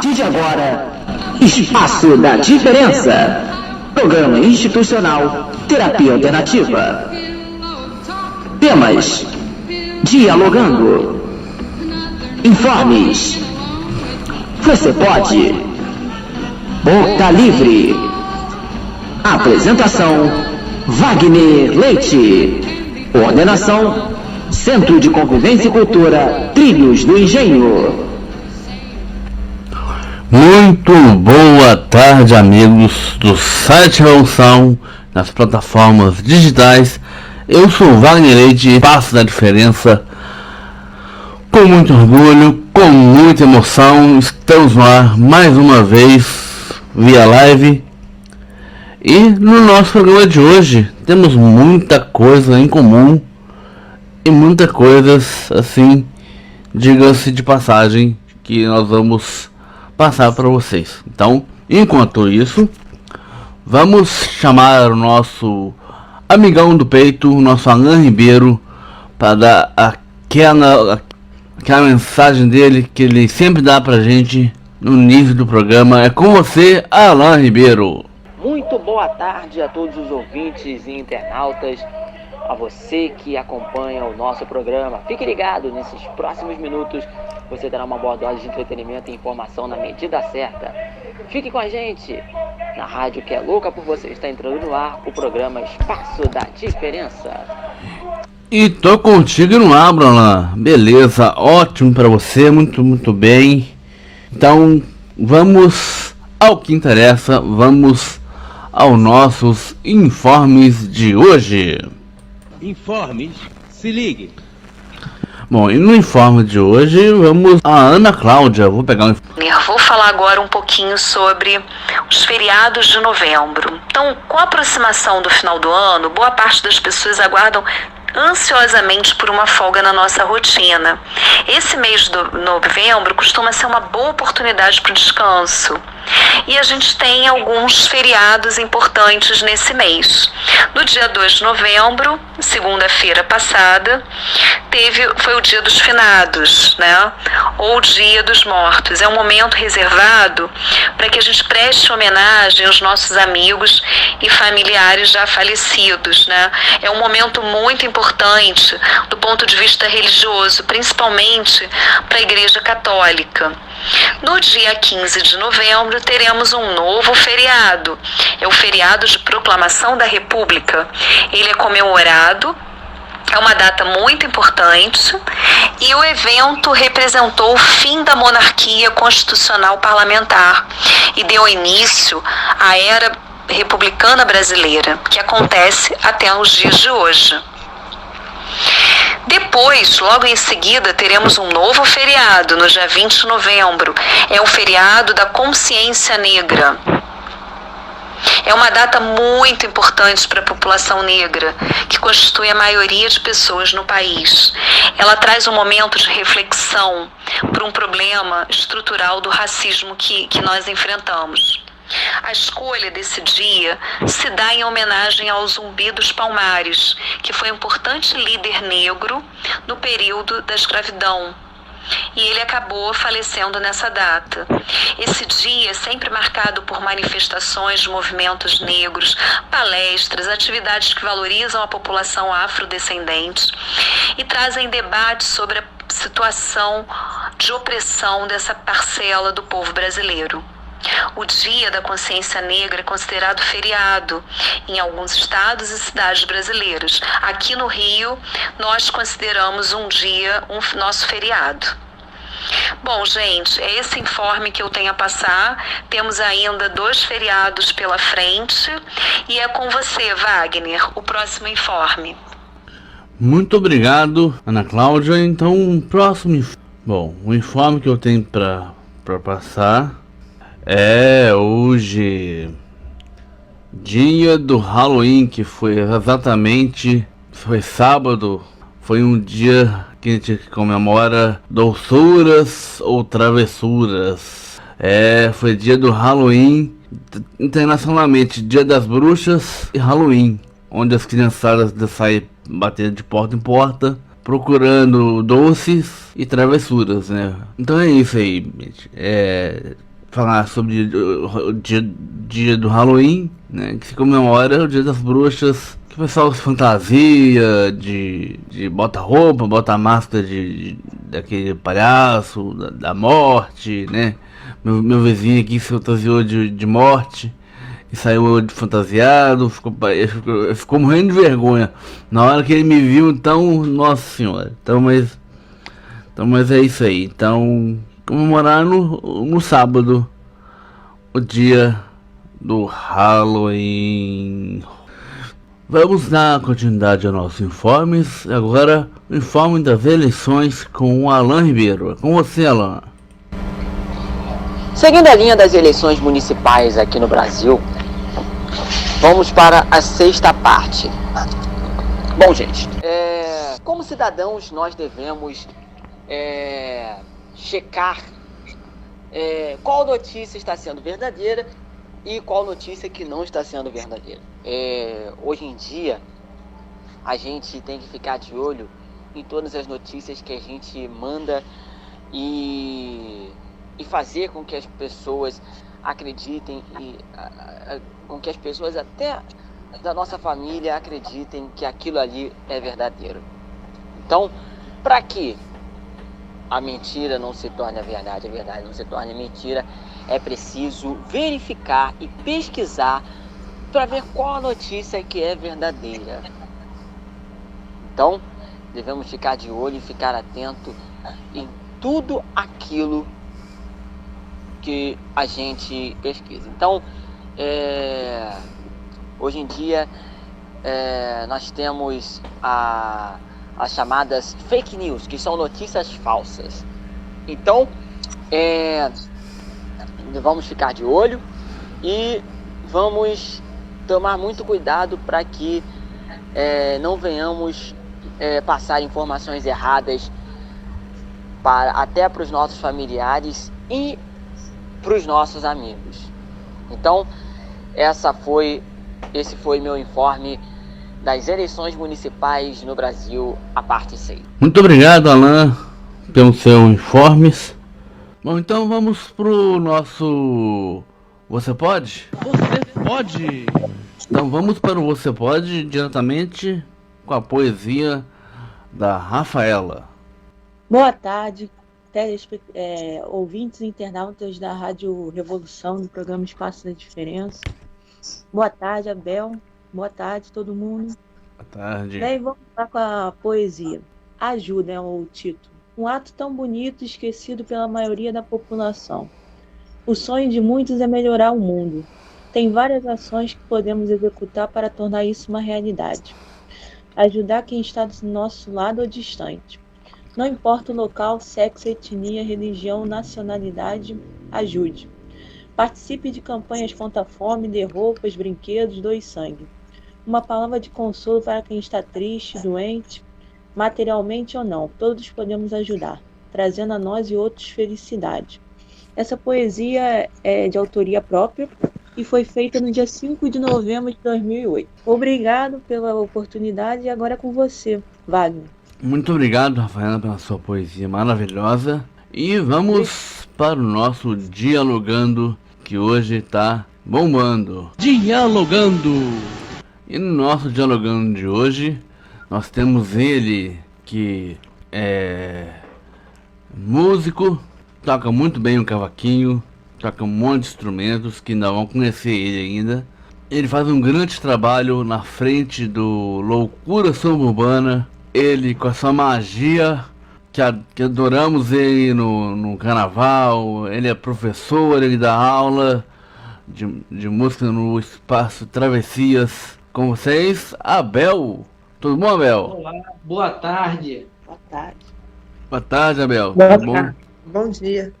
partir de agora, Espaço da Diferença. Programa institucional Terapia Alternativa. Temas: dialogando. Informes: você pode. Boca Livre. Apresentação: Wagner Leite. Coordenação: Centro de Convivência e Cultura Trilhos do Engenho. Muito boa tarde, amigos do site Revolução, nas plataformas digitais. Eu sou o Wagner Leite, Espaço da Diferença. Com muito orgulho, com muita emoção, estamos no ar mais uma vez via live. E no nosso programa de hoje temos muita coisa em comum e muitas coisas, assim, diga-se de passagem, que nós vamos passar para vocês. Então, enquanto isso, vamos chamar o nosso amigão do peito, o nosso Alan Ribeiro, para dar aquela mensagem dele que ele sempre dá pra gente no início do programa. É com você, Alan Ribeiro. Muito boa tarde a todos os ouvintes e internautas, a você que acompanha o nosso programa. Fique ligado, nesses próximos minutos você terá uma boa dose de entretenimento e informação na medida certa. Fique com a gente na rádio que é louca por você. Está entrando no ar o programa Espaço da Diferença. E tô contigo no ar, Alan. Beleza, ótimo pra você, muito bem. Então vamos ao que interessa, vamos aos nossos informes de hoje. Informes, se ligue. Bom, e no informe de hoje vamos a Ana Cláudia. Vou falar agora um pouquinho sobre os feriados de novembro. Então, com a aproximação do final do ano, boa parte das pessoas aguardam ansiosamente por uma folga na nossa rotina. Esse mês de novembro costuma ser uma boa oportunidade para o descanso. E a gente tem alguns feriados importantes nesse mês. No dia 2 de novembro, segunda-feira passada, foi o Dia dos Finados, né? Ou Dia dos Mortos. É um momento reservado para que a gente preste homenagem aos nossos amigos e familiares já falecidos, né? É um momento muito importante do ponto de vista religioso, principalmente para a Igreja Católica. No dia 15 de novembro teremos um novo feriado, é o feriado de Proclamação da República. Ele é comemorado, é uma data muito importante e o evento representou o fim da monarquia constitucional parlamentar e deu início à era republicana brasileira, que acontece até os dias de hoje. Depois, logo em seguida, teremos um novo feriado, no dia 20 de novembro. É o feriado da Consciência Negra. É uma data muito importante para a população negra, que constitui a maioria de pessoas no país. Ela traz um momento de reflexão para um problema estrutural do racismo que nós enfrentamos. A escolha desse dia se dá em homenagem ao Zumbi dos Palmares, que foi um importante líder negro no período da escravidão. E ele acabou falecendo nessa data. Esse dia é sempre marcado por manifestações de movimentos negros, palestras, atividades que valorizam a população afrodescendente e trazem debates sobre a situação de opressão dessa parcela do povo brasileiro. O Dia da Consciência Negra é considerado feriado em alguns estados e cidades brasileiros. Aqui no Rio, nós consideramos nosso feriado. Bom, gente, é esse informe que eu tenho a passar. Temos ainda 2 feriados pela frente e é com você, Wagner, o próximo informe. Muito obrigado, Ana Cláudia. Então, o próximo... Bom, o informe que eu tenho para passar é hoje, dia do Halloween, que foi sábado. Foi um dia que a gente comemora doçuras ou travessuras. Foi dia do Halloween, internacionalmente, dia das bruxas e Halloween, onde as criançadas saem batendo de porta em porta, procurando doces e travessuras, né? Então é isso aí, gente. falar sobre o dia do Halloween, né, que se comemora o Dia das Bruxas, que o pessoal se fantasia de bota roupa, bota máscara daquele palhaço, da morte, né? Meu vizinho aqui se fantasiou de morte e saiu de fantasiado, ficou morrendo de vergonha. Na hora que ele me viu, então, nossa senhora. Então, mas é isso aí. Então, comemorar no sábado o dia do Halloween. Vamos dar continuidade aos nossos informes. Agora, o informe das eleições com o Alan Ribeiro. É com você, Alan. Seguindo a linha das eleições municipais aqui no Brasil, vamos para a sexta parte. Bom, gente, como cidadãos nós devemos checar qual notícia está sendo verdadeira e qual notícia que não está sendo verdadeira. Hoje em dia, a gente tem que ficar de olho em todas as notícias que a gente manda e fazer com que as pessoas acreditem com que as pessoas até da nossa família acreditem que aquilo ali é verdadeiro. Então, para que a mentira não se torne a verdade não se torne a mentira, é preciso verificar e pesquisar para ver qual a notícia que é verdadeira. Então, devemos ficar de olho e ficar atento em tudo aquilo que a gente pesquisa. Então, hoje em dia, nós temos as chamadas fake news, que são notícias falsas. Então, vamos ficar de olho e vamos tomar muito cuidado para que não venhamos passar informações erradas até para os nossos familiares e para os nossos amigos. Então, esse foi meu informe das eleições municipais no Brasil, a parte 6. Muito obrigado, Alan, pelos seus informes. Bom, então vamos pro nosso Você Pode? Você pode! Então vamos para o Você Pode diretamente com a poesia da Rafaela. Boa tarde, ouvintes e internautas da Rádio Revolução, do programa Espaço da Diferença. Boa tarde, Abel. Boa tarde, todo mundo. Boa tarde. Bem, vamos lá com a poesia. Ajuda é o título. Um ato tão bonito esquecido pela maioria da população. O sonho de muitos é melhorar o mundo. Tem várias ações que podemos executar para tornar isso uma realidade. Ajudar quem está do nosso lado ou distante. Não importa o local, sexo, etnia, religião, nacionalidade, ajude. Participe de campanhas contra a fome, dê roupas, brinquedos, doe sangue. Uma palavra de consolo para quem está triste, doente, materialmente ou não. Todos podemos ajudar, trazendo a nós e outros felicidade. Essa poesia é de autoria própria e foi feita no dia 5 de novembro de 2008. Obrigado pela oportunidade e agora é com você, Wagner. Muito obrigado, Rafaela, pela sua poesia maravilhosa. E vamos para o nosso Dialogando, que hoje está bombando. Dialogando! E no nosso Dialogando de hoje, nós temos ele, que é músico, toca muito bem o cavaquinho, toca um monte de instrumentos que ainda vão conhecer ele ainda. Ele faz um grande trabalho na frente do Loucura Suburbana. Ele, com a sua magia, que adoramos ele no carnaval. Ele é professor, ele dá aula de música no Espaço Travessias. Com vocês, Abel. Tudo bom, Abel? Olá, boa tarde. Boa tarde. Boa tarde, Abel. Boa Tudo bom? tarde. Bom dia.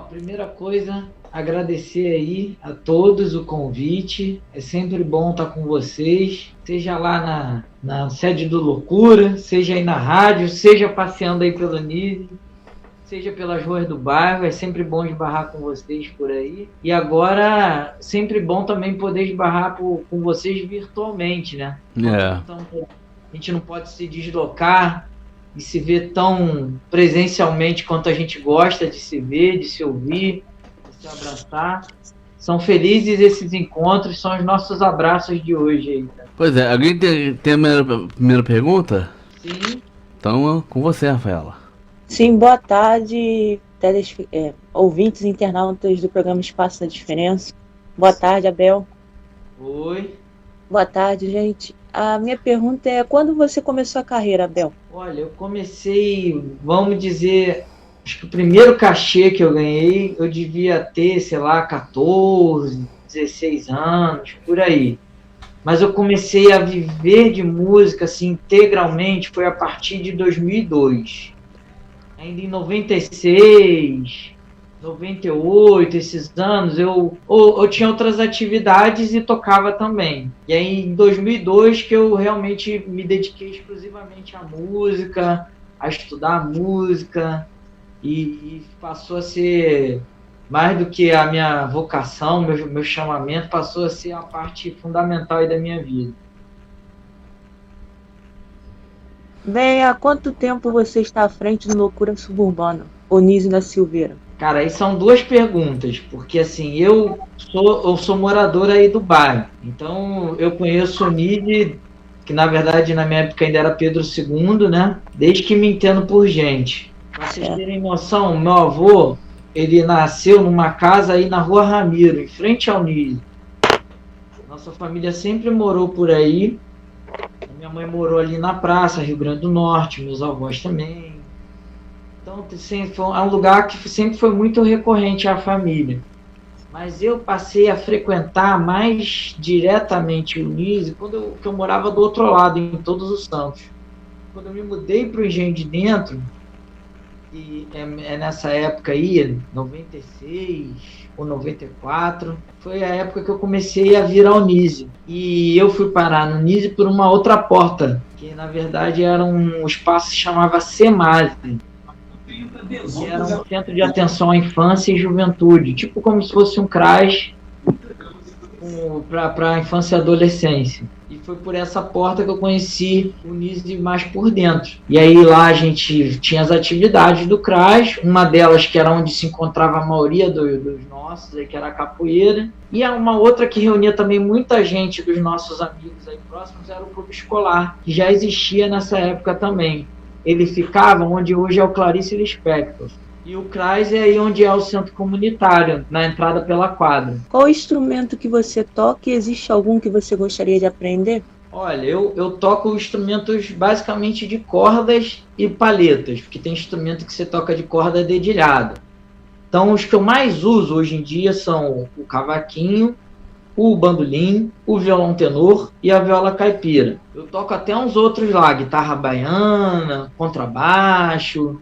Primeira coisa, agradecer aí a todos o convite. É sempre bom estar com vocês, seja lá na sede do Loucura, seja aí na rádio, seja passeando aí pelo Nise, seja pelas ruas do bairro. É sempre bom esbarrar com vocês por aí. E agora, sempre bom também poder esbarrar com vocês virtualmente, né? Então, a gente não pode se deslocar de se ver tão presencialmente quanto a gente gosta de se ver, de se ouvir, de se abraçar. São felizes esses encontros, são os nossos abraços de hoje aí. Cara. Pois é, alguém tem a primeira pergunta? Sim. Então, com você, Rafaela. Sim, boa tarde, ouvintes e internautas do programa Espaço da Diferença. Boa tarde, Abel. Oi. Boa tarde, gente. A minha pergunta é, quando você começou a carreira, Abel? Olha, eu comecei, vamos dizer, acho que o primeiro cachê que eu ganhei, eu devia ter, sei lá, 14, 16 anos, por aí. Mas eu comecei a viver de música, assim, integralmente, foi a partir de 2002. Ainda em 96, 98, esses anos, eu tinha outras atividades e tocava também. E aí, em 2002, que eu realmente me dediquei exclusivamente à música, a estudar música, e passou a ser, mais do que a minha vocação, meu chamamento, passou a ser a parte fundamental aí da minha vida. Bem, há quanto tempo você está à frente do Loucura Suburbana, Onísio da Silveira? Cara, aí são duas perguntas, porque assim, eu sou morador aí do bairro, então eu conheço o Onísio, que na verdade na minha época ainda era Pedro II, né? Desde que me entendo por gente. Pra vocês terem noção, meu avô, ele nasceu numa casa aí na Rua Ramiro, em frente ao Onísio. Nossa família sempre morou por aí. Minha mãe morou ali na praça, Rio Grande do Norte, meus avós também. Então, é um lugar que sempre foi muito recorrente à família. Mas eu passei a frequentar mais diretamente o Onísio quando eu morava do outro lado, em Todos os Santos. Quando eu me mudei para o Engenho de Dentro, e é nessa época aí, 96 ou 94, foi a época que eu comecei a vir ao Onísio. E eu fui parar no Onísio por uma outra porta, que na verdade era um espaço que se chamava CEMASE, que era um centro de atenção à infância e juventude, tipo como se fosse um CRAS para a infância e adolescência. E foi por essa porta que eu conheci o Onísio mais por dentro. E aí lá a gente tinha as atividades do CRAS, uma delas que era onde se encontrava a maioria dos nossos, que era a capoeira, e uma outra que reunia também muita gente dos nossos amigos aí próximos, era o clube escolar, que já existia nessa época também. Ele ficava onde hoje é o Clarice Lispector. E o CRAS é aí onde é o centro comunitário, na entrada pela quadra. Qual instrumento que você toca e existe algum que você gostaria de aprender? Olha, eu toco instrumentos basicamente de cordas e palhetas, porque tem instrumento que você toca de corda dedilhada. Então, os que eu mais uso hoje em dia são o cavaquinho, o bandolim, o violão tenor e a viola caipira. Eu toco até uns outros lá, guitarra baiana, contrabaixo,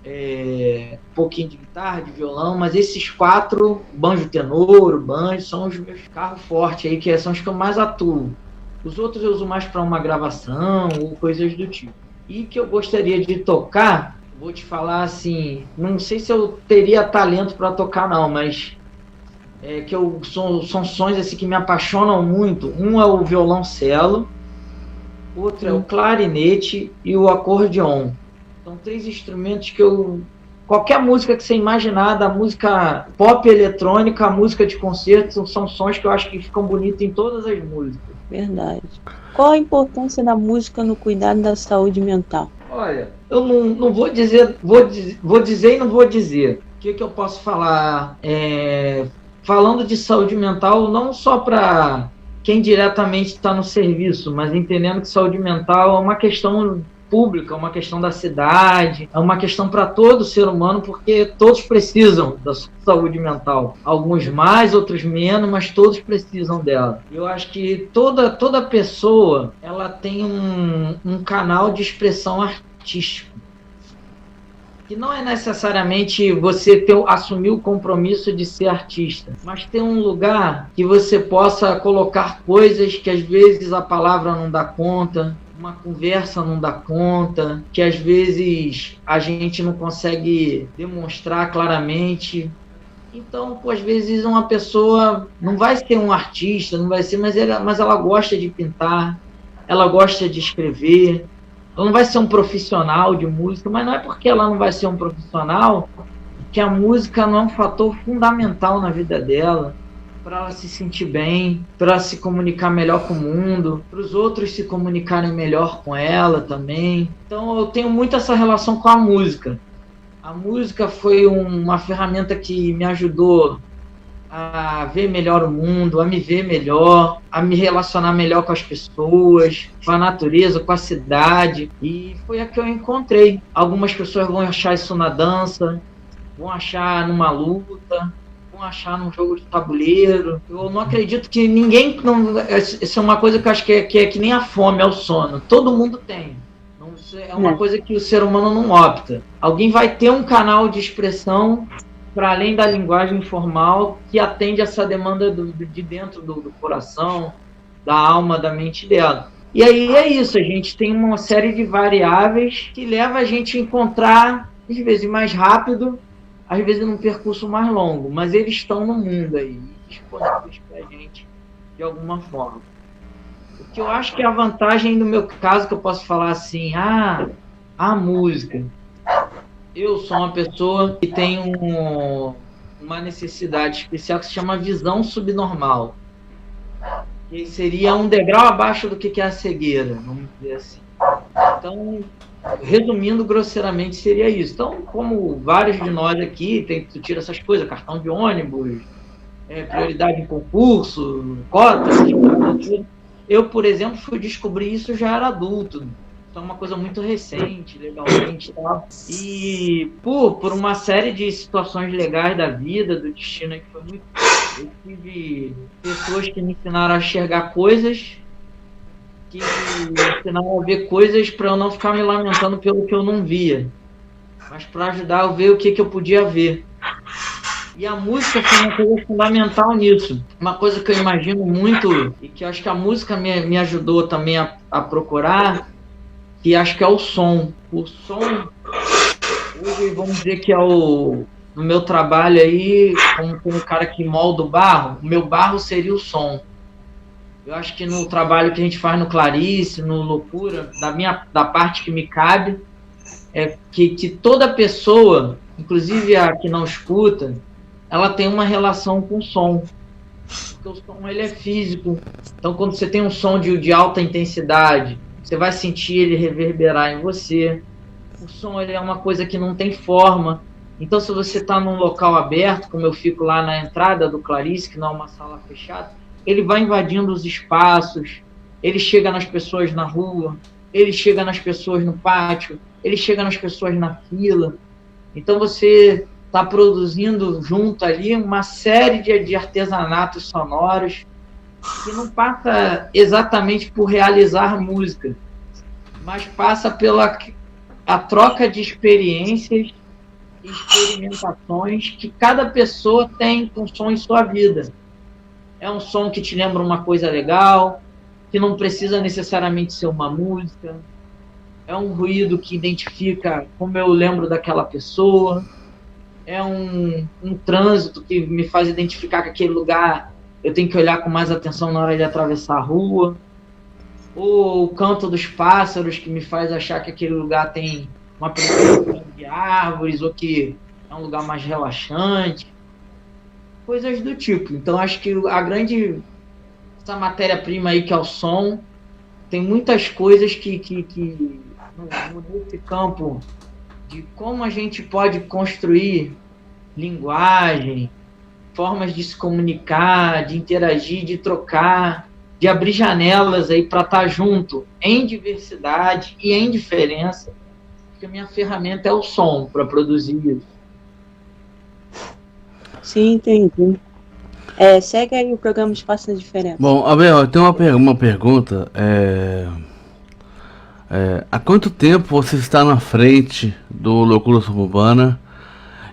um pouquinho de guitarra, de violão, mas esses quatro, banjo tenor, banjo, são os meus carros fortes aí, que são os que eu mais atuo. Os outros eu uso mais para uma gravação ou coisas do tipo. E que eu gostaria de tocar, vou te falar assim, não sei se eu teria talento para tocar não, mas são sons assim que me apaixonam muito. Um é o violoncelo, outro é o clarinete e o acordeon. São três instrumentos que qualquer música que você imaginar, da música pop eletrônica, a música de concerto, são sons que eu acho que ficam bonitos em todas as músicas. Verdade. Qual a importância da música no cuidado da saúde mental? Olha, eu não vou dizer, vou dizer e não vou dizer. O que eu posso falar? Falando de saúde mental, não só para quem diretamente está no serviço, mas entendendo que saúde mental é uma questão pública, é uma questão da cidade, é uma questão para todo ser humano, porque todos precisam da saúde mental. Alguns mais, outros menos, mas todos precisam dela. Eu acho que toda pessoa ela tem um canal de expressão artística. Que não é necessariamente você assumir o compromisso de ser artista, mas ter um lugar que você possa colocar coisas que às vezes a palavra não dá conta, uma conversa não dá conta, que às vezes a gente não consegue demonstrar claramente. Então, às vezes uma pessoa não vai ser um artista, não vai ser, mas ela gosta de pintar, ela gosta de escrever, ela não vai ser um profissional de música, mas não é porque ela não vai ser um profissional que a música não é um fator fundamental na vida dela, para ela se sentir bem, para se comunicar melhor com o mundo, para os outros se comunicarem melhor com ela também. Então eu tenho muito essa relação com a música. A música foi uma ferramenta que me ajudou a ver melhor o mundo, a me ver melhor, a me relacionar melhor com as pessoas, com a natureza, com a cidade. E foi a que eu encontrei. Algumas pessoas vão achar isso na dança, vão achar numa luta, vão achar num jogo de tabuleiro. Eu não acredito que ninguém... Isso é uma coisa que eu acho que é que nem a fome, é o sono. Todo mundo tem. É uma coisa que o ser humano não opta. Alguém vai ter um canal de expressão para além da linguagem informal que atende essa demanda de dentro do coração, da alma, da mente dela. E aí é isso, a gente tem uma série de variáveis que leva a gente a encontrar, às vezes mais rápido, às vezes num percurso mais longo, mas eles estão no mundo aí, disponíveis para a gente de alguma forma. O que eu acho que é a vantagem no meu caso, que eu posso falar assim, a música. Eu sou uma pessoa que tem uma necessidade especial que se chama visão subnormal. Que seria um degrau abaixo do que é a cegueira, vamos dizer assim. Então, resumindo grosseiramente, seria isso. Então, como vários de nós aqui, tu tira essas coisas, cartão de ônibus, prioridade em concurso, cotas, eu, por exemplo, fui descobrir isso já era adulto. Então é uma coisa muito recente, legalmente e tal. E por uma série de situações legais da vida, do destino, que foi muito... Eu tive pessoas que me ensinaram a enxergar coisas, que me ensinaram a ver coisas para eu não ficar me lamentando pelo que eu não via, mas para ajudar eu ver o que eu podia ver. E a música foi uma coisa fundamental nisso. Uma coisa que eu imagino muito, e que eu acho que a música me ajudou também a procurar, que acho que é o som. O som, hoje vamos dizer que é no meu trabalho aí, como um cara que molda o barro, o meu barro seria o som. Eu acho que no trabalho que a gente faz no Clarice, no Loucura, da parte que me cabe, é que toda pessoa, inclusive a que não escuta, ela tem uma relação com o som. Porque o som ele é físico. Então quando você tem um som de alta intensidade, você vai sentir ele reverberar em você. O som ele é uma coisa que não tem forma. Então, se você está num local aberto, como eu fico lá na entrada do Clarice, que não é uma sala fechada, ele vai invadindo os espaços, ele chega nas pessoas na rua, ele chega nas pessoas no pátio, ele chega nas pessoas na fila. Então, você está produzindo junto ali uma série de artesanatos sonoros que não passa exatamente por realizar música, mas passa pela a troca de experiências e experimentações que cada pessoa tem com som em sua vida. É um som que te lembra uma coisa legal, que não precisa necessariamente ser uma música, é um ruído que identifica como eu lembro daquela pessoa, é um trânsito que me faz identificar que aquele lugar eu tenho que olhar com mais atenção na hora de atravessar a rua, ou o canto dos pássaros que me faz achar que aquele lugar tem uma presença de árvores, ou que é um lugar mais relaxante, coisas do tipo. Então acho que essa matéria-prima aí que é o som, tem muitas coisas que nesse campo de como a gente pode construir linguagem, formas de se comunicar, de interagir, de trocar, de abrir janelas aí para estar junto em diversidade e em diferença, porque a minha ferramenta é o som para produzir isso. Sim, entendi. Segue aí o programa Espaço da Diferença. Bom, Abel, eu tenho uma pergunta. Há quanto tempo você está na frente do Loucura Suburbana?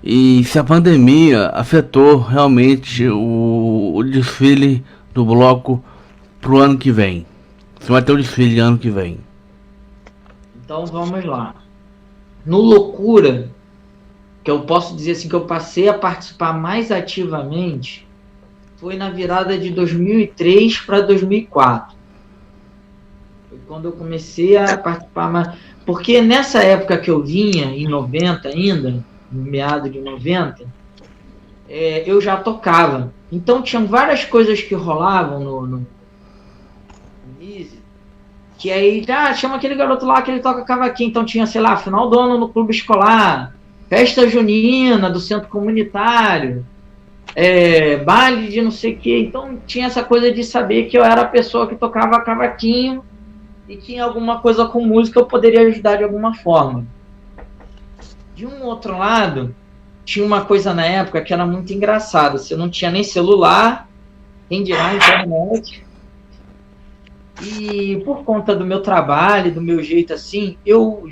E se a pandemia afetou realmente o desfile do bloco pro ano que vem? Você vai ter o desfile ano que vem. Então vamos lá. No Loucura, que eu posso dizer assim que eu passei a participar mais ativamente, foi na virada de 2003 para 2004. Foi quando eu comecei a participar mais. Porque nessa época que eu vinha, em 90 ainda, no meado de 90, eu já tocava. Então tinham várias coisas que rolavam no Easy, que aí já chama aquele garoto lá que ele toca cavaquinho. Então tinha, sei lá, final do ano no clube escolar, festa junina do centro comunitário, baile de não sei o quê. Então tinha essa coisa de saber que eu era a pessoa que tocava cavaquinho e tinha alguma coisa com música, eu poderia ajudar de alguma forma. De um outro lado, tinha uma coisa na época que era muito engraçada. Você não tinha nem celular, quem dirá internet. E por conta do meu trabalho, do meu jeito assim,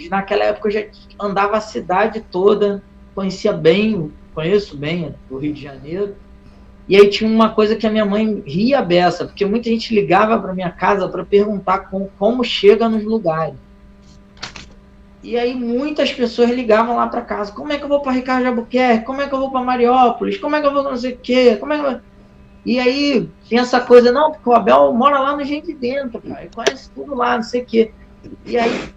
naquela época eu já andava a cidade toda, conheço bem o Rio de Janeiro. E aí tinha uma coisa que a minha mãe ria a beça, porque muita gente ligava para minha casa para perguntar como chega nos lugares. E aí muitas pessoas ligavam lá para casa: como é que eu vou para Ricardo de Albuquerque? Como é que eu vou para Mariópolis? Como é que eu vou não sei o quê? E aí tinha essa coisa: não, porque o Abel mora lá no Engenho de Dentro, cara, ele conhece tudo lá, não sei o quê. E aí,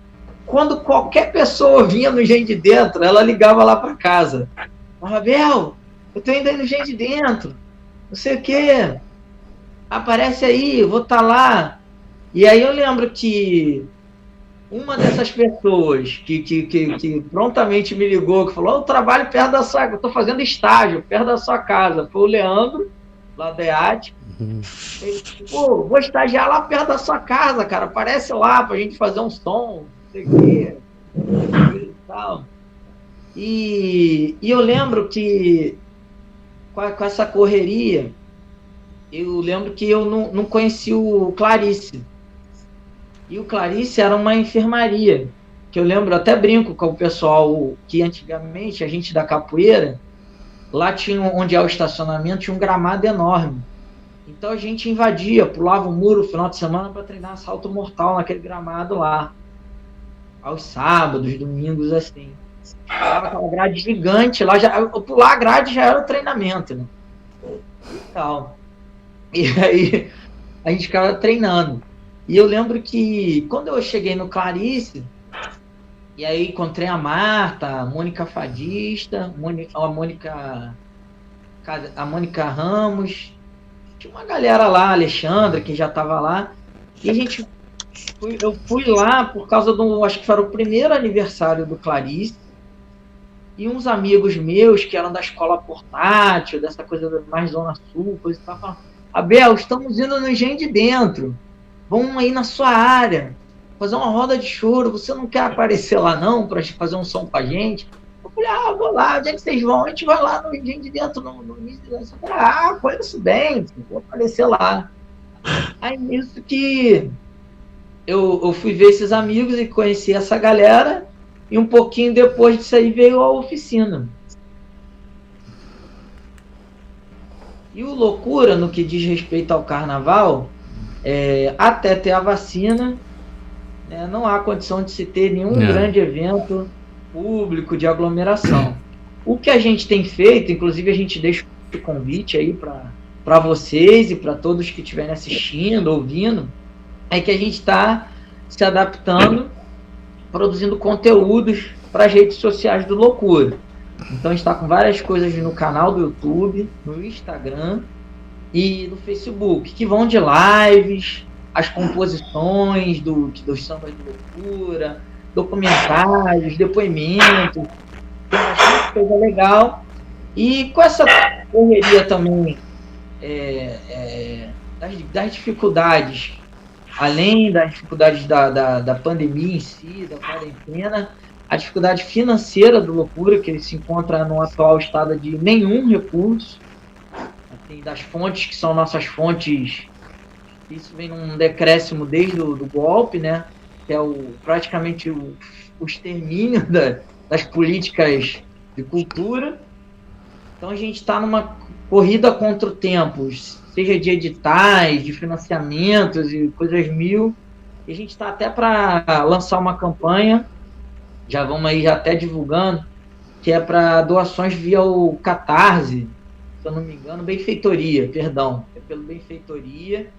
quando qualquer pessoa vinha no Engenho de Dentro, ela ligava lá para casa: Abel, eu tô indo aí no Engenho de Dentro, não sei o quê, aparece aí, eu vou estar lá. E aí eu lembro que uma dessas pessoas que prontamente me ligou, que falou: eu trabalho perto da sua, eu estou fazendo estágio perto da sua casa, foi o Leandro, lá da EAT. Ele: pô, vou estagiar lá perto da sua casa, cara, aparece lá pra gente fazer um som, não sei o quê, e tal. E eu lembro que com essa correria, eu lembro que eu não conheci o Clarice. E o Clarice era uma enfermaria, que eu lembro, até brinco com o pessoal, que antigamente a gente da capoeira, lá tinha, onde é o estacionamento, tinha um gramado enorme. Então a gente invadia, pulava o muro no final de semana para treinar salto mortal naquele gramado lá. Aos sábados, domingos, assim. Ficava aquela grade gigante lá, pular a grade já era o treinamento, né? E aí a gente ficava treinando. E eu lembro que quando eu cheguei no Clarice, e aí encontrei a Marta, a Mônica Fadista, a Mônica Ramos, tinha uma galera lá, a Alexandra, que já estava lá, e eu fui lá por causa acho que era o primeiro aniversário do Clarice, e uns amigos meus que eram da escola portátil, dessa coisa mais Zona Sul, coisa e tal, falaram: Abel, estamos indo no Engenho de Dentro, vamos aí na sua área, fazer uma roda de choro, você não quer aparecer lá não, para fazer um som com a gente? Eu falei: vou lá, onde é que vocês vão? A gente vai lá no Engenho de Dentro, no início da falei: conheço bem, vou aparecer lá. Aí nisso que eu fui ver esses amigos e conheci essa galera, e um pouquinho depois disso aí veio a oficina. E o Loucura, no que diz respeito ao carnaval, até ter a vacina, não há condição de se ter nenhum grande evento público de aglomeração. O que a gente tem feito, inclusive a gente deixa o convite aí para vocês e para todos que estiverem assistindo, ouvindo, é que a gente está se adaptando, produzindo conteúdos para as redes sociais do Loucura. Então a gente está com várias coisas no canal do YouTube, no Instagram e no Facebook, que vão de lives, as composições dos sambas de Loucura, documentários, depoimentos, tem bastante coisa legal. E com essa correria também das dificuldades, além das dificuldades da pandemia em si, da quarentena, a dificuldade financeira do Loucura, que ele se encontra no atual estado de nenhum recurso, assim, das fontes que são nossas fontes. Isso vem num decréscimo desde o golpe, né? Que é praticamente o extermínio das políticas de cultura. Então a gente está numa corrida contra o tempo, seja de editais, de financiamentos e coisas mil. E a gente está até para lançar uma campanha, já vamos aí já até divulgando, que é para doações via o Catarse, se eu não me engano, Benfeitoria, perdão, é pelo Benfeitoria,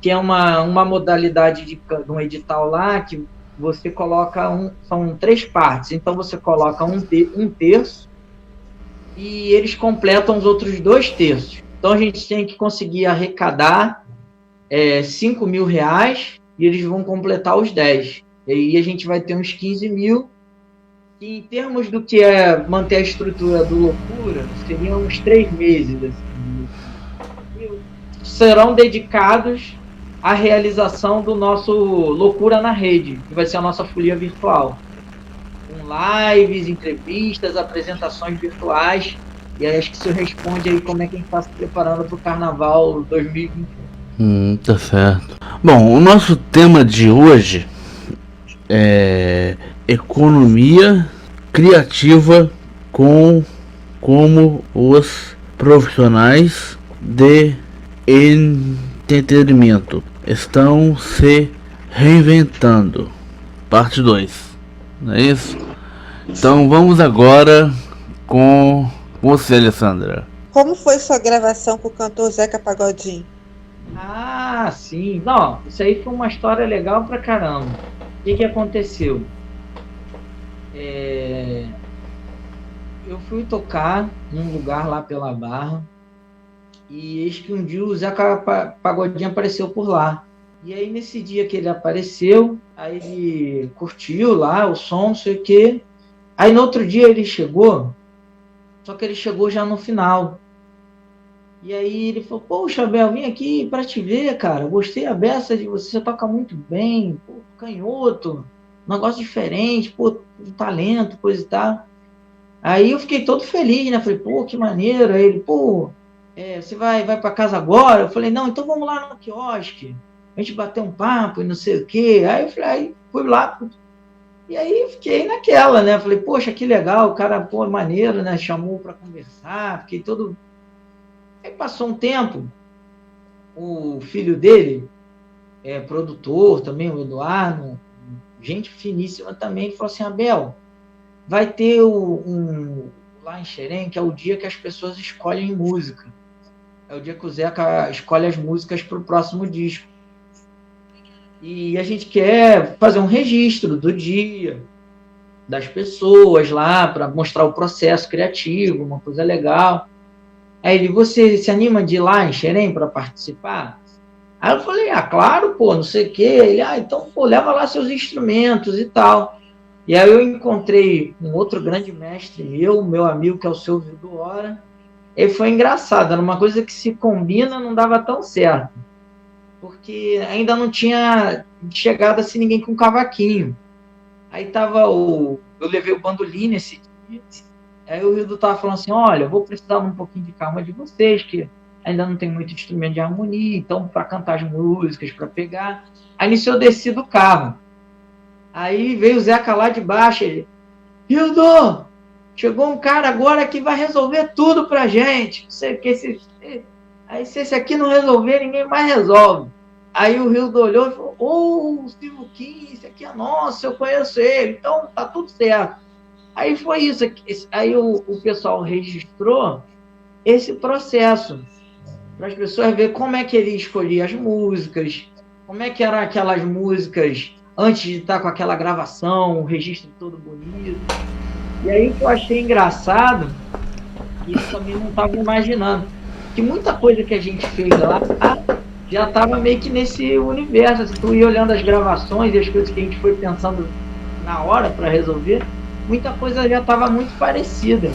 que é uma modalidade de um edital lá que você coloca são 3 partes. Então você coloca um terço e eles completam os outros 2 terços. Então a gente tem que conseguir arrecadar R$5.000 e eles vão completar os 10. E aí a gente vai ter uns 15 mil. E em termos do que é manter a estrutura do Loucura, seriam uns 3 meses. Assim, serão dedicados à realização do nosso Loucura na Rede, que vai ser a nossa folia virtual. Com lives, entrevistas, apresentações virtuais. E aí acho que isso responde aí como é que a gente está se preparando para o Carnaval 2021. Tá certo. Bom, o nosso tema de hoje é economia criativa como os profissionais de entretenimento estão se reinventando. Parte 2. Não é isso? Então vamos agora com você, Alessandra. Como foi sua gravação com o cantor Zeca Pagodinho? Ah, sim. Não, isso aí foi uma história legal pra caramba. O que aconteceu? Eu fui tocar num lugar lá pela Barra e eis que um dia o Zeca Pagodinho apareceu por lá. E aí nesse dia que ele apareceu, aí ele curtiu lá o som, não sei o quê. Aí no outro dia ele chegou, só que ele chegou já no final. E aí ele falou, poxa, Abel, vim aqui pra te ver, cara. Gostei a beça de você toca muito bem, pô, canhoto, negócio diferente, pô, talento, coisa e tal. Aí eu fiquei todo feliz, né? Falei, pô, que maneiro. Aí ele, pô, você vai pra casa agora? Eu falei, não, então vamos lá no quiosque. A gente bater um papo e não sei o quê. Aí eu falei, aí fui lá. E aí eu fiquei naquela, né? Falei, poxa, que legal, o cara, pô, maneiro, né? Chamou pra conversar, fiquei todo... Aí passou um tempo, o filho dele, produtor também, o Eduardo, gente finíssima também, ele falou assim, Abel, vai ter lá em Xerém, que é o dia que as pessoas escolhem música. É o dia que o Zeca escolhe as músicas para o próximo disco. E a gente quer fazer um registro do dia, das pessoas lá, para mostrar o processo criativo, uma coisa legal. Aí ele, você se anima de ir lá em Xerém para participar? Aí eu falei, claro, pô, não sei o quê. Ele, então, pô, leva lá seus instrumentos e tal. E aí eu encontrei um outro grande mestre meu amigo, que é o Silvio do Hora. E foi engraçado, era uma coisa que se combina, não dava tão certo. Porque ainda não tinha chegado assim ninguém com cavaquinho. Aí eu levei o bandolim nesse dia. Aí o Rildo tava falando assim, olha, eu vou precisar um pouquinho de calma de vocês, que ainda não tem muito instrumento de harmonia, então para cantar as músicas, para pegar. Aí nisso eu desci do carro. Aí veio o Zeca lá de baixo, ele, Rildo, chegou um cara agora que vai resolver tudo pra gente. Não sei o que, aí se esse aqui não resolver, ninguém mais resolve. Aí o Rildo olhou e falou, o Silvio Kim, esse aqui é nosso, eu conheço ele, então tá tudo certo. Aí foi isso, aí o pessoal registrou esse processo, para as pessoas verem como é que ele escolhia as músicas, como é que eram aquelas músicas antes de estar com aquela gravação, o registro todo bonito. E aí que eu achei engraçado, e eu também não estava imaginando, que muita coisa que a gente fez lá já estava meio que nesse universo, assim, tu ia olhando as gravações e as coisas que a gente foi pensando na hora para resolver, muita coisa já estava muito parecida.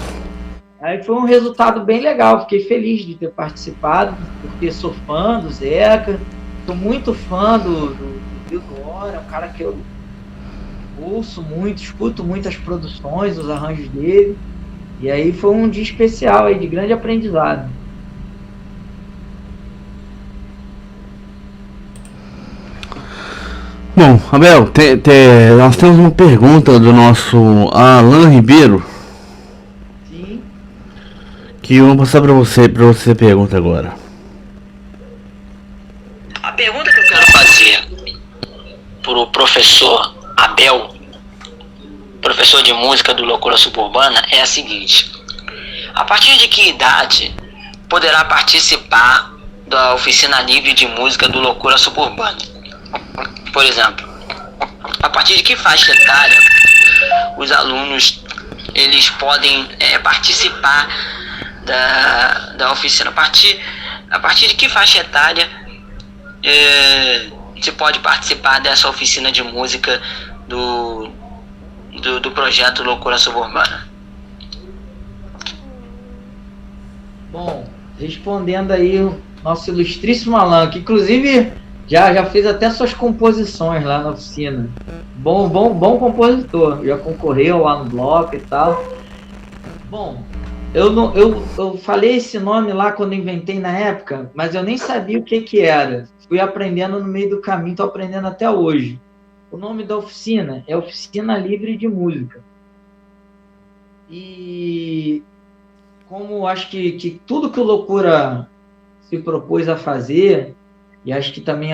Aí foi um resultado bem legal, fiquei feliz de ter participado, porque sou fã do Zeca, sou muito fã do Hora, um cara que eu ouço muito, escuto muitas produções, os arranjos dele, e aí foi um dia especial aí, de grande aprendizado. Bom, Abel, nós temos uma pergunta do nosso Alan Ribeiro. Sim. Que eu vou passar para você pergunta agora. A pergunta que eu quero fazer pro professor Abel, professor de música do Loucura Suburbana, é a seguinte: a partir de que idade poderá participar da oficina livre de música do Loucura Suburbana. Por exemplo, a partir de que faixa etária os alunos eles podem participar da oficina? A partir de que faixa etária se pode participar dessa oficina de música do projeto Loucura Suburbana? Bom, respondendo aí o nosso ilustríssimo Alan, que inclusive já fez até suas composições lá na oficina. Bom compositor, já concorreu lá no bloco e tal. Bom, eu falei esse nome lá quando inventei na época, mas eu nem sabia o que era. Fui aprendendo no meio do caminho, estou aprendendo até hoje. O nome da oficina é Oficina Livre de Música. E como acho que tudo que o Loucura se propôs a fazer, e acho que também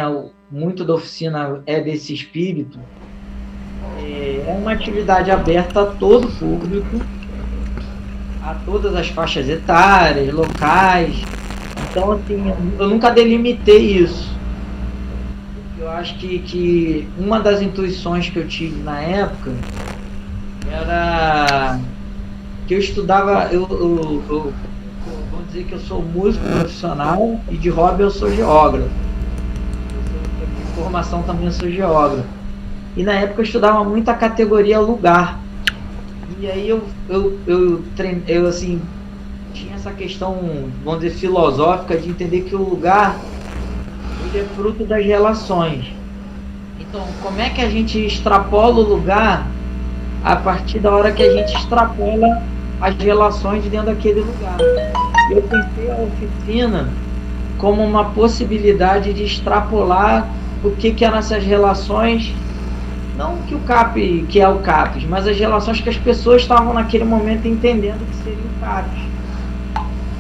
muito da oficina é desse espírito, é uma atividade aberta a todo público, a todas as faixas etárias, locais. Então, assim, eu nunca delimitei isso. Eu acho que uma das intuições que eu tive na época era que eu estudava, vou dizer que eu sou músico profissional e de hobby eu sou geógrafo. De formação também eu sou geógrafo. E na época eu estudava muito a categoria lugar. E aí eu assim, tinha essa questão, vamos dizer, filosófica de entender que o lugar ele é fruto das relações. Então, como é que a gente extrapola o lugar a partir da hora que a gente extrapola as relações dentro daquele lugar? Eu pensei a oficina como uma possibilidade de extrapolar o que eram essas relações, não que que é o CAPES, mas as relações que as pessoas estavam naquele momento entendendo que seria o CAPES,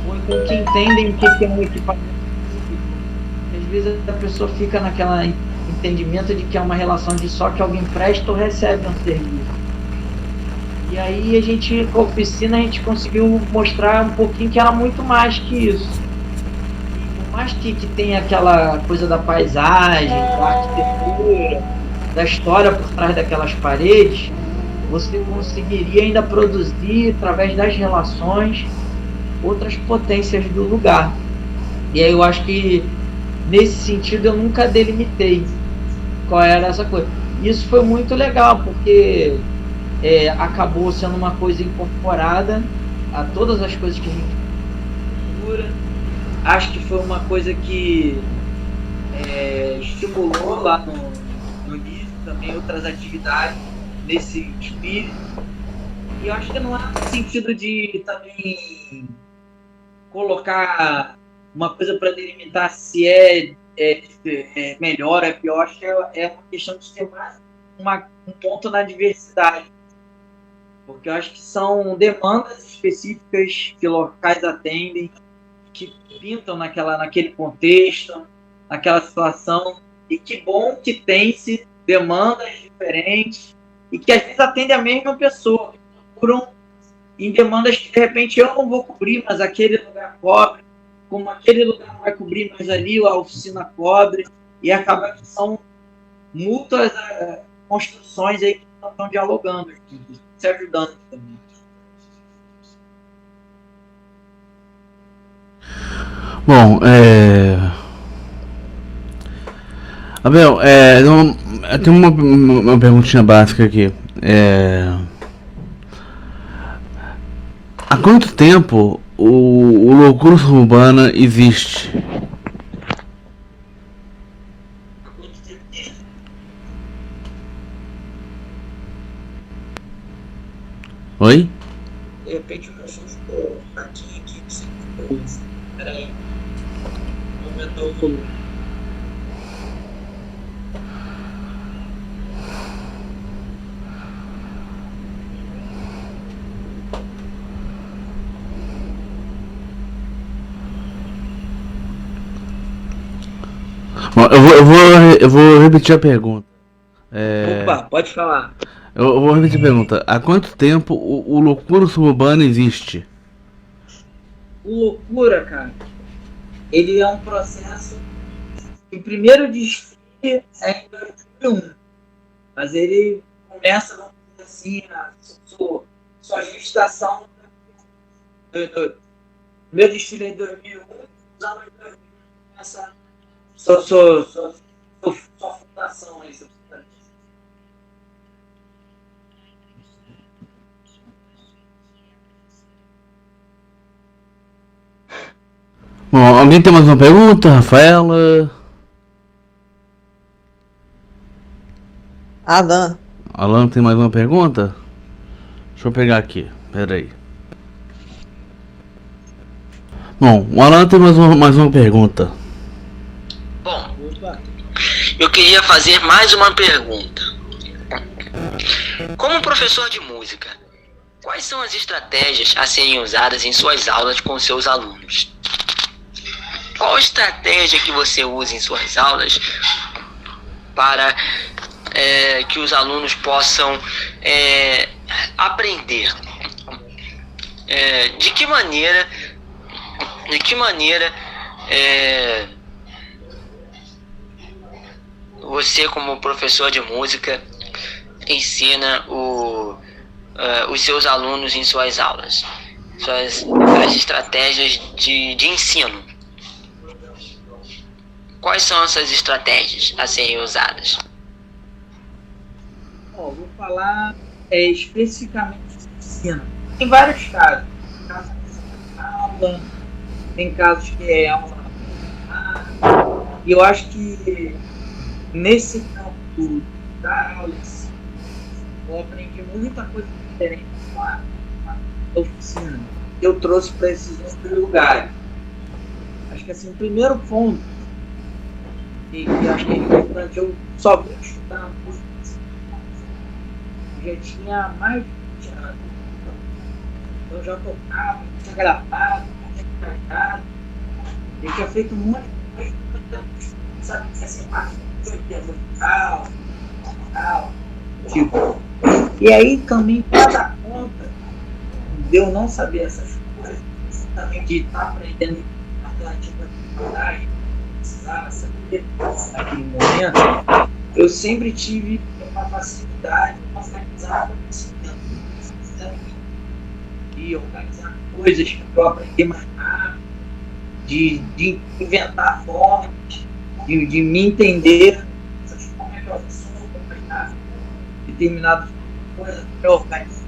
ou então que entendem o que é um equipamento. Às vezes a pessoa fica naquele entendimento de que é uma relação de só que alguém presta ou recebe um serviço. E aí a gente, com a oficina, a gente conseguiu mostrar um pouquinho que era muito mais que isso. E por mais que tenha aquela coisa da paisagem, da arquitetura, da história por trás daquelas paredes, você conseguiria ainda produzir, através das relações, outras potências do lugar. E aí eu acho que nesse sentido eu nunca delimitei qual era essa coisa. Isso foi muito legal, porque acabou sendo uma coisa incorporada a todas as coisas que a gente procura. Acho que foi uma coisa que estimulou lá no início também outras atividades nesse espírito. E eu acho que não é no sentido de também colocar uma coisa para delimitar se é melhor, é pior. Acho que é uma questão de ter mais um ponto na diversidade. Porque eu acho que são demandas específicas que locais atendem, que pintam naquele contexto, naquela situação. E que bom que tem-se demandas diferentes e que às vezes atendem a mesma pessoa, que procuram em demandas que de repente eu não vou cobrir, mas aquele lugar cobre, como aquele lugar não vai cobrir, mas ali a oficina cobre, e acaba que são mútuas construções aí que estão dialogando, se ajudando também. Bom, Abel, tem uma perguntinha básica aqui. Há quanto tempo o Loucura Suburbana existe? Oi? De repente o meu som ficou aqui, peraí. Aumentou o volume. Bom, eu vou repetir a pergunta. Opa, pode falar. Eu vou repetir a pergunta. Há quanto tempo o Loucura Suburbana existe? O Loucura, cara, ele é um processo que o primeiro desfile é em 2001, mas ele começa, vamos dizer assim, a sua gestação. O primeiro desfile é em 2001, os anos 2000 começa sua fundação aí, seu cidadão. Bom, alguém tem mais uma pergunta? Rafaela? Alan, tem mais uma pergunta? Deixa eu pegar aqui, peraí. Bom, o Alan tem mais uma pergunta. Bom, eu queria fazer mais uma pergunta. Como professor de música, quais são as estratégias a serem usadas em suas aulas com seus alunos? Qual estratégia que você usa em suas aulas para que os alunos possam aprender? De que maneira você, como professor de música, ensina os seus alunos em suas aulas? As estratégias de ensino. Quais são essas estratégias a serem usadas? Vou falar especificamente de ensino. Tem vários casos. Tem casos que é aula. E eu acho que nesse campo da aula eu aprendi muita coisa diferente lá na oficina. Eu trouxe para esses outros lugares. Acho que assim, o primeiro ponto que acho que é importante, eu só vim estudar música. Já tinha mais de 20 anos. Eu já tocava, tinha gravado, tinha cantado. Eu tinha feito um monte de coisa. Sabe que assim, parte musical, tipo. E aí também, para dar conta de eu não saber essas coisas, também de estar aprendendo aquela tipo de dificuldade, precisava saber naquele momento, eu sempre tive uma facilidade de organizar conhecimento e organizar coisas para eu aprender mais rápido, de inventar formas, de me entender, como é que eu sou, determinadas coisas para eu organizar.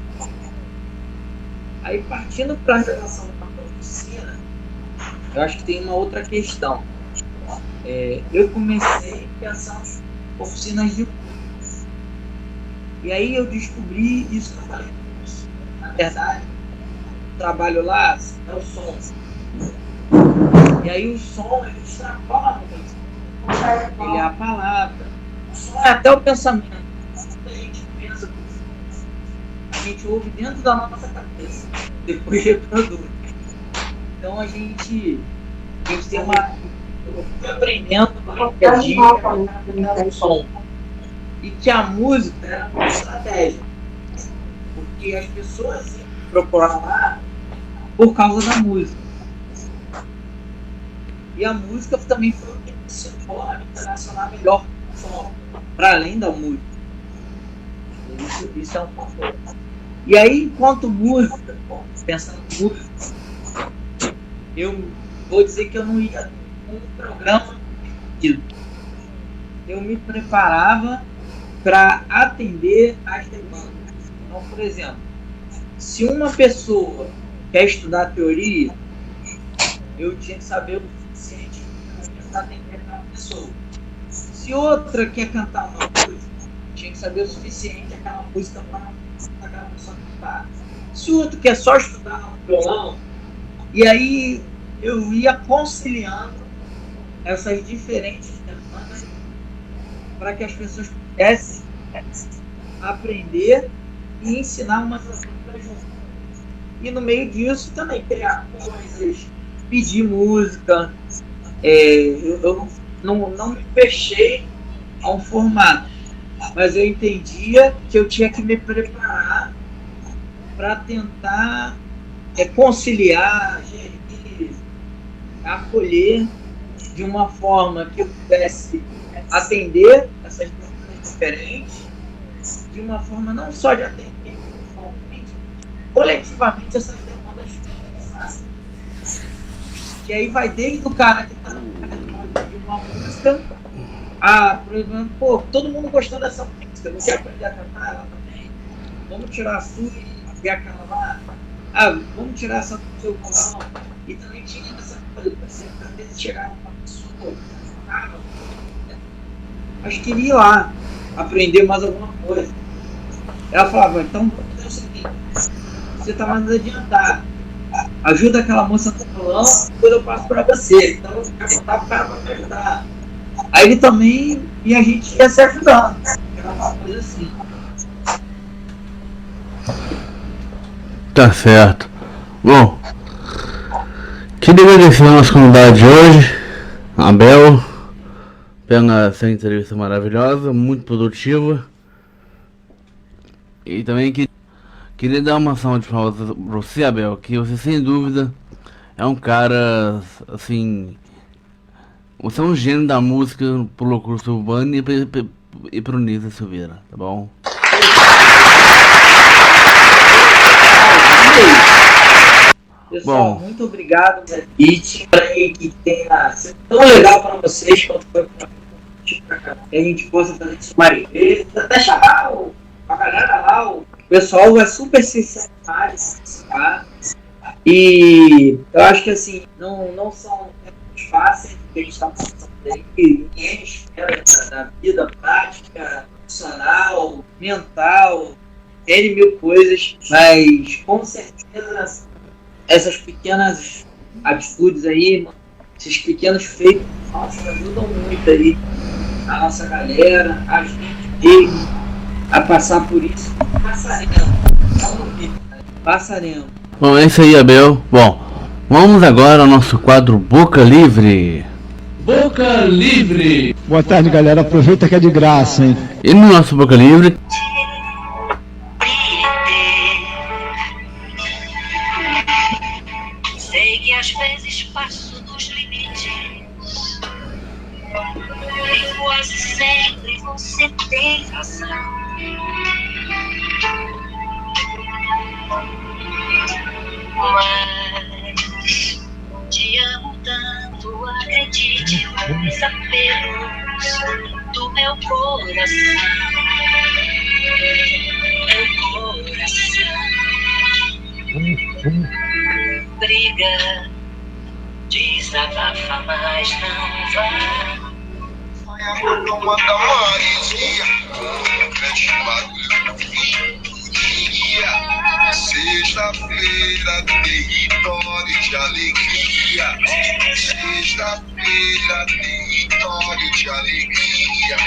Aí, partindo para a relação com a oficina, eu acho que tem uma outra questão. Eu comecei pensando em oficinas de música. E aí eu descobri isso que eu falei. Na verdade, o trabalho lá é o som. E aí o som, ele extrapola a música. Ele é a palavra. O som é até o pensamento. A gente pensa, a gente ouve dentro da nossa cabeça, depois reproduz. Então a gente tem uma... Eu fui aprendendo o som. E que a música era uma estratégia. Porque as pessoas iam procurar lá por causa da música. E a música também foi o que me ensinou a me relacionar melhor com o som, para além da música. Isso é um ponto. E aí, enquanto música, pensando em música, eu vou dizer que eu não ia num programa. Eu me preparava para atender as demandas. Então, por exemplo, se uma pessoa quer estudar teoria, eu tinha que saber o suficiente para atender aquela pessoa. Se outra quer cantar uma música, tinha que saber o suficiente aquela música para aquela pessoa cantar. Se o outro quer só estudar um violão, e aí eu ia conciliando essas diferentes demandas para que as pessoas pudessem aprender e ensinar umas outras juntas. E no meio disso também criar coisas, pedir música. Eu não me fechei a um formato, mas eu entendia que eu tinha que me preparar para tentar conciliar acolher de uma forma que eu pudesse atender essas pessoas diferentes, de uma forma não só de atender, coletivamente essas demandas fáceis. Que aí vai desde o cara que está de uma música a, por exemplo, pô, todo mundo gostou dessa música, não quer aprender a cantar ela também. Vamos tirar a sua e ver aquela lá. Ah, vamos tirar essa do seu violão. E também tinha essa coisa, você às vezes chegava uma pessoa que cantava, mas queria ir lá aprender mais alguma coisa. Ela falava, então vamos fazer o seguinte, você está mais adiantado, ajuda aquela moça no violão, depois eu passo para você. Então eu vou botar o cara para me ajudar. Aí ele também, e a gente ia se ajudando. Era uma coisa assim. Tá certo. Bom, queria agradecer a nossa comunidade de hoje, Abel, pela essa entrevista maravilhosa, muito produtiva. E também queria dar uma salva de palmas pra você, Abel, que você sem dúvida é um cara, assim, você é um gênio da música pro Loucura Suburbana e pro Nisa Silveira, tá bom? Pessoal, bom, muito obrigado pelo convite. Que tenha sido tão legal para vocês quanto foi para mim. Que a gente possa fazer isso mais vezes. Até chamar a galera lá. O pessoal é super sincero em participar. E eu acho que assim, não são tempos fáceis que a gente está passando aí. Ninguém espera da vida prática, profissional, mental, N mil coisas. Mas com certeza essas pequenas atitudes aí, esses pequenos feitos nossos ajudam muito aí a nossa galera, a gente mesmo, a passar por isso. Passaremos. Bom, é isso aí, Abel. Bom, vamos agora ao nosso quadro Boca Livre. Boca Livre. Boa tarde, galera. Aproveita que é de graça, hein? E no nosso Boca Livre... Sei que às vezes passo dos limites e quase sempre você tem razão. Mas te amo tanto, acredite nos apelos do meu coração. Meu coração. Briga, desabafa, mas não vai. Foi amor, não manda mais. Grande barulho no fim do dia. Sexta-feira, território de alegria. Sexta-feira, território de alegria.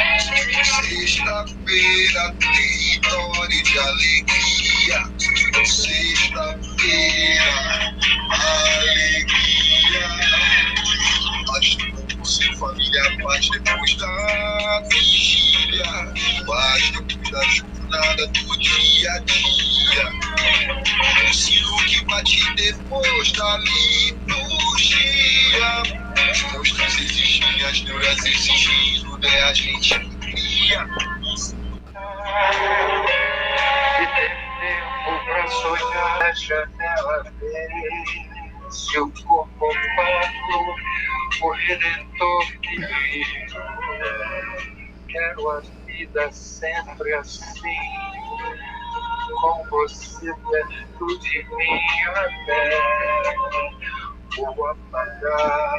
Sexta-feira, território de alegria. Sexta-feira, alegria. Mas como sem família, paz depois da vigília, paz depois da jornada do dia a dia. O sino que bate depois da liturgia. Os monstros exigindo, as neuras exigindo, né? A gente cria. Pra sonhar a janela dele, seu corpo opaco, o redentor que vive. Quero a vida sempre assim, com você perto de mim até vou apagar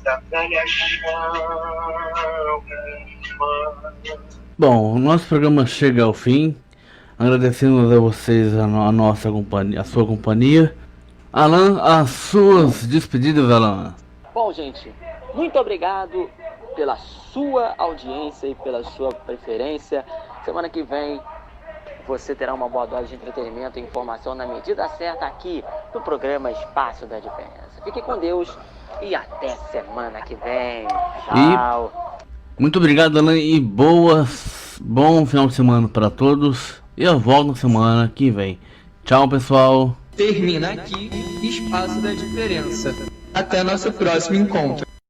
da velha chama. Bom, o nosso programa chega ao fim. Agradecemos a vocês a nossa companhia, a sua companhia. Alan, as suas despedidas, Alan. Bom, gente, muito obrigado pela sua audiência e pela sua preferência. Semana que vem você terá uma boa dose de entretenimento e informação na medida certa aqui no programa Espaço da Diferença. Fique com Deus e até semana que vem. Tchau. Muito obrigado, Alan, e bom final de semana para todos. E eu volto na semana que vem. Tchau, pessoal. Termina aqui Espaço da Diferença. Até nosso próximo encontro.